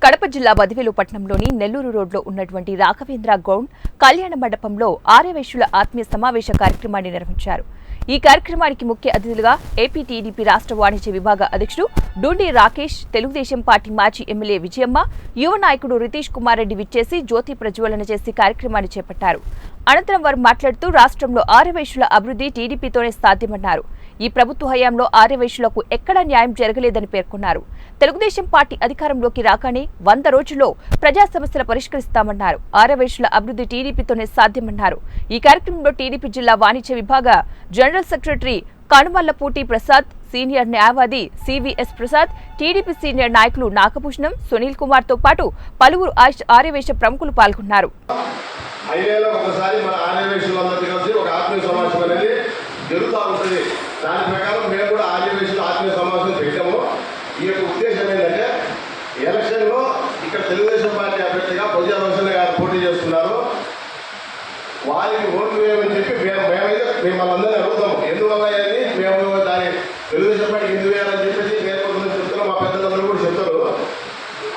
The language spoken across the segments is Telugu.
కడప జిల్లా బదివేలు పట్టణంలోని నెల్లూరు రోడ్లో ఉన్నటువంటి రాఘవేంద్ర గౌండ్ కళ్యాణ మండపంలో ఆర్యవైశ్యుల ఆత్మీయ సమావేశ కార్యక్రమాన్ని నిర్వహించారు. ఈ కార్యక్రమానికి ముఖ్య అతిథులుగా ఏపీ టీడీపీ రాష్ట్ర వాణిజ్య విభాగ అధ్యక్షుడు డూండి రాకేష్, తెలుగుదేశం పార్టీ మాజీ ఎమ్మెల్యే విజయమ్మ, యువ నాయకుడు రితీష్ కుమార్ రెడ్డి విచ్చేసి జ్యోతి ప్రజ్వలన చేసి కార్యక్రమాన్ని చేపట్టారు. అనంతరం వారు మాట్లాడుతూ రాష్ట్రంలో ఆర్యవైశ్యుల అభివృద్ధి టీడీపీతోనే సాధ్యమన్నారు. ఈ ప్రభుత్వ హయాంలో ఆర్యవైశ్యులకు ఎక్కడా న్యాయం జరగలేదని పేర్కొన్నారు. తెలుగుదేశం పార్టీ అధికారంలోకి రాగానే 100 రోజుల్లో ప్రజా సమస్యలు పరిష్కరిస్తామన్నారు. ఆర్యవైశ్యుల అభివృద్ధి టీడీపీతోనే సాధ్యమన్నారు. ఈ కార్యక్రమంలో టీడీపీ జిల్లా వాణిజ్య విభాగ జనరల్ సెక్రటరీ కనుమల్లపూటి ప్రసాద్, సీనియర్ న్యాయవాది సివిఎస్ ప్రసాద్, టీడీపీ సీనియర్ నాయకులు నాగభూషణం, సునీల్ కుమార్ తో పాటు పలువురు ఆర్యవైశ్య ప్రముఖులు పాల్గొన్నారు. జరుగుతూ ఉంటుంది. దాని ప్రకారం మేము కూడా ఆర్యవైశ్యుల ఆత్మీయ సమావేశం పెట్టాము. ఈ యొక్క ఉద్దేశం ఏంటంటే ఎలక్షన్లో ఇక్కడ తెలుగుదేశం పార్టీ అభ్యర్థిగా పొజిషన్ గారు పోటీ చేస్తున్నారు. వారికి ఓట్లు వేయమని చెప్పి మేమైతే మిమ్మల్ని అందరినీ అడుగుతాము. ఎందువల్ల అని మేము దాని తెలుగుదేశం పార్టీకి ఎందుకు వేయాలని చెప్పేసి మేము కొంతమంది చెప్తున్నాం, మా పెద్దలందరూ కూడా చెప్తారు.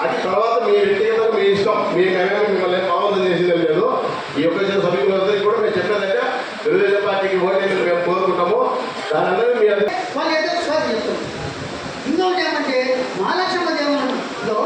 అది తర్వాత మీ వ్యక్తిగత మీ ఇష్టం, మిమ్మల్ని పావంతం చేసేది లేదు. ఈ యొక్క సభ్యులందరికీ కూడా మేము చెప్పేదంటే తెలుగుదేశం పార్టీకి ఓటు మేము కోరుకుంటాము. దాని అందరూ మీ వాళ్ళు ఏదో స్వాగతం చేస్తాం. ఇంకొకటి ఏమంటే మహాలక్ష్మ దేవంలో